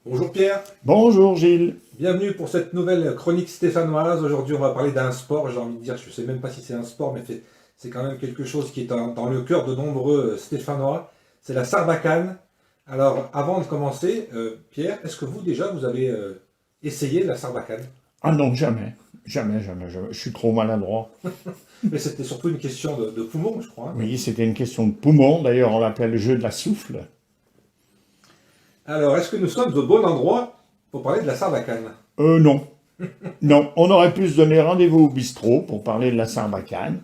Bonjour Pierre, Bonjour Gilles. bienvenue pour cette nouvelle chronique stéphanoise. Aujourd'hui, on va parler d'un sport. J'ai envie de dire, je ne sais même pas si c'est un sport, mais c'est quand même quelque chose qui est dans le cœur de nombreux Stéphanois. C'est la sarbacane. Alors, avant de commencer, Pierre, est-ce que vous déjà vous avez essayé la sarbacane? Ah non, jamais. Jamais, jamais, jamais. Je suis trop maladroit. Mais c'était surtout une question de poumon, je crois, hein. Oui, c'était une question de poumon. D'ailleurs, on l'appelle le jeu de la souffle. Alors, est-ce que nous sommes au bon endroit pour parler de la sarbacane? Non. Non, on aurait pu se donner rendez-vous au bistrot pour parler de la sarbacane.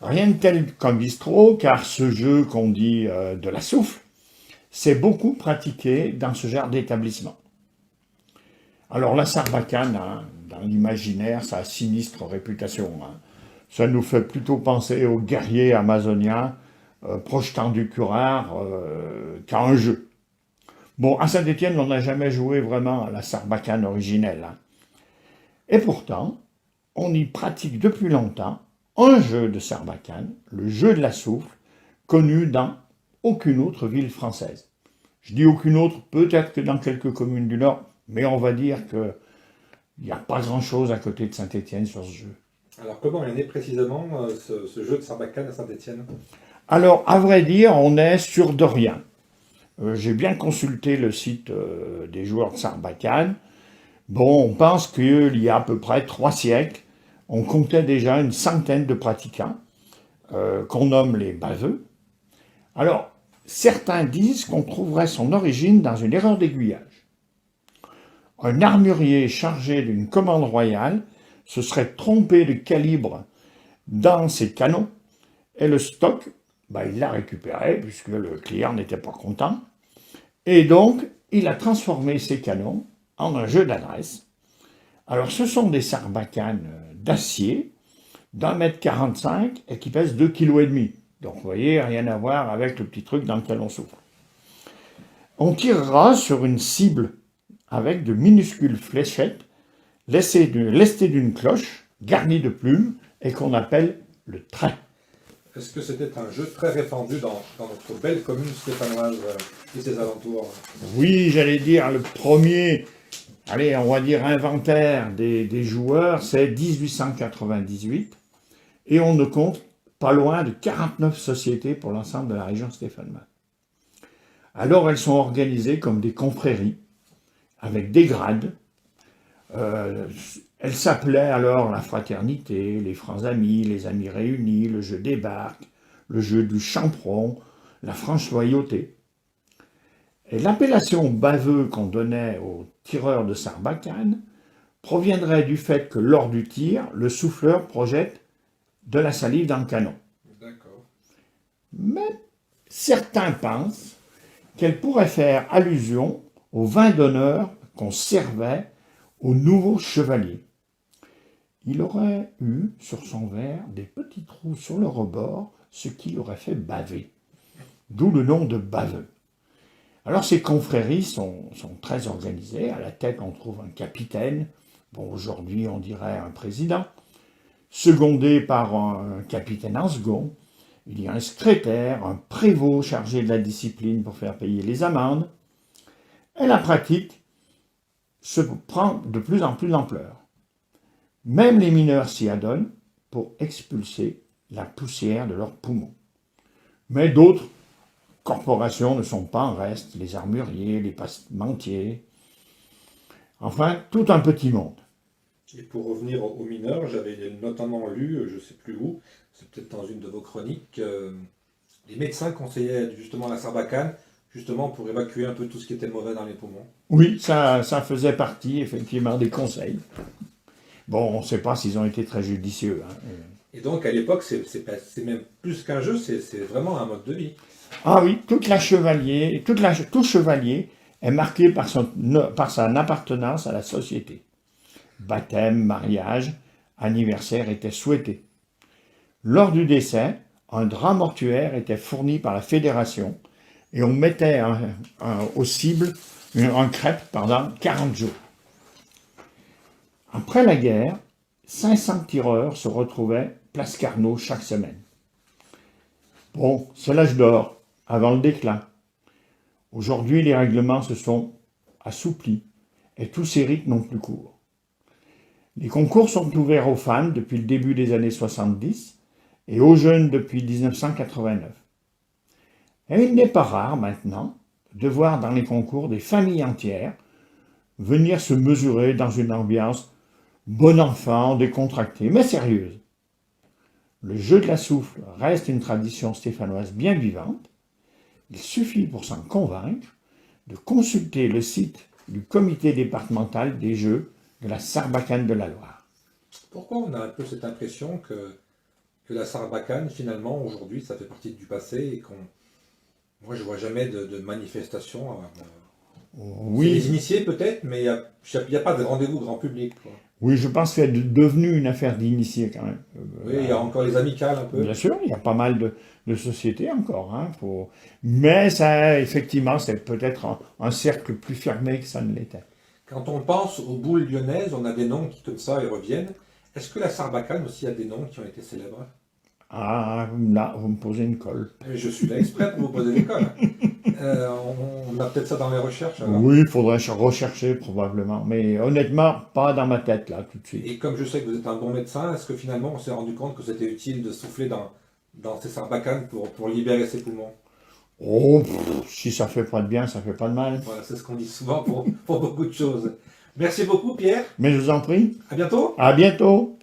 Rien de tel qu'un bistrot, car ce jeu qu'on dit de la souffle, c'est beaucoup pratiqué dans ce genre d'établissement. Alors la sarbacane, hein, dans l'imaginaire, ça a sinistre réputation, hein. Ça nous fait plutôt penser aux guerriers amazoniens projetant du curare qu'à un jeu. Bon, à Saint-Étienne, on n'a jamais joué vraiment à la sarbacane originelle, hein. Et pourtant, on y pratique depuis longtemps un jeu de sarbacane, le jeu de la souffle, connu dans aucune autre ville française. Je dis aucune autre, peut-être que dans quelques communes du Nord, mais on va dire qu'il n'y a pas grand-chose à côté de Saint-Étienne sur ce jeu. Alors, comment est né précisément ce jeu de sarbacane à Saint-Étienne? Alors, à vrai dire, on est sûr de rien. J'ai bien consulté le site des joueurs de Sarbacane. Bon, on pense qu'il y a à peu près 3 siècles, on comptait déjà une centaine de pratiquants, qu'on nomme les baveux. Alors, certains disent qu'on trouverait son origine dans une erreur d'aiguillage. Un armurier chargé d'une commande royale se serait trompé de calibre dans ses canons, et le stock, il l'a récupéré, puisque le client n'était pas content. Et donc, il a transformé ses canons en un jeu d'adresse. Alors, ce sont des sarbacanes d'acier d'1,45 m et qui pèsent 2,5 kg. Donc, vous voyez, rien à voir avec le petit truc dans lequel on souffle. On tirera sur une cible avec de minuscules fléchettes lestées d'une cloche garnie de plumes et qu'on appelle le trait. Est-ce que c'était un jeu très répandu dans notre belle commune stéphanoise et ses alentours? Oui, j'allais dire, le premier, allez, on va dire inventaire des joueurs, c'est 1898, et on ne compte pas loin de 49 sociétés pour l'ensemble de la région stéphanoise. Alors elles sont organisées comme des confréries, avec des grades. Elles s'appelaient alors la fraternité, les francs amis, les amis réunis, le jeu des barques, le jeu du champron, la franche loyauté. Et l'appellation baveux qu'on donnait aux tireurs de sarbacane proviendrait du fait que lors du tir, le souffleur projette de la salive dans le canon. D'accord. Mais certains pensent qu'elle pourrait faire allusion au vin d'honneur qu'on servait aux nouveaux chevaliers. Il aurait eu sur son verre des petits trous sur le rebord, ce qui l'aurait fait baver. D'où le nom de baveux. Alors ces confréries sont très organisées. À la tête, on trouve un capitaine. Bon, aujourd'hui, on dirait un président. Secondé par un capitaine en second. Il y a un secrétaire, un prévôt chargé de la discipline pour faire payer les amendes. Et la pratique se prend de plus en plus d'ampleur. Même les mineurs s'y adonnent pour expulser la poussière de leurs poumons. Mais d'autres corporations ne sont pas en reste, les armuriers, les passementiers, enfin tout un petit monde. Et pour revenir aux mineurs, j'avais notamment lu, je ne sais plus où, c'est peut-être dans une de vos chroniques, les médecins conseillaient justement la sarbacane, justement pour évacuer un peu tout ce qui était mauvais dans les poumons. Oui, ça faisait partie effectivement des conseils. Bon, on ne sait pas s'ils ont été très judicieux, hein. Et donc à l'époque, c'est même plus qu'un jeu, c'est vraiment un mode de vie. Ah oui, tout chevalier est marqué par son appartenance à la société. Baptême, mariage, anniversaire étaient souhaités. Lors du décès, un drap mortuaire était fourni par la fédération et on mettait aux cibles un crêpe pendant 40 jours. Après la guerre, 500 tireurs se retrouvaient place Carnot chaque semaine. Bon, c'est l'âge d'or, avant le déclin. Aujourd'hui, les règlements se sont assoupli et tous ces rites n'ont plus cours. Les concours sont ouverts aux femmes depuis le début des années 70 et aux jeunes depuis 1989. Et il n'est pas rare maintenant de voir dans les concours des familles entières venir se mesurer dans une ambiance bon enfant, décontractée, mais sérieuse. Le jeu de la souffle reste une tradition stéphanoise bien vivante. Il suffit pour s'en convaincre de consulter le site du comité départemental des jeux de la Sarbacane de la Loire. Pourquoi on a un peu cette impression que la Sarbacane, finalement, aujourd'hui, ça fait partie du passé et qu'on... Moi, je vois jamais de manifestation. C'est Oui, les initiés peut-être, mais il y a pas de rendez-vous grand public, quoi. oui, je pense que c'est devenu une affaire d'initié quand même. Oui, il y a encore les amicales un peu. Bien sûr, il y a pas mal de sociétés encore. Hein, mais ça, effectivement, c'est peut-être un cercle plus fermé que ça ne l'était. Quand on pense aux boules lyonnaises, on a des noms qui, comme ça, ils reviennent. Est-ce que la Sarbacane aussi a des noms qui ont été célèbres? Ah, là, vous me posez une colle. Je suis là exprès pour vous poser des cols. On a peut-être ça dans les recherches, alors. Oui, il faudrait rechercher probablement. Mais honnêtement, pas dans ma tête là, tout de suite. Et comme je sais que vous êtes un bon médecin, est-ce que finalement on s'est rendu compte que c'était utile de souffler dans ces sarbacanes pour libérer ses poumons? Oh, si ça fait pas de bien, ça fait pas de mal. Voilà, c'est ce qu'on dit souvent pour beaucoup de choses. Merci beaucoup, Pierre. Mais je vous en prie, À bientôt. à bientôt.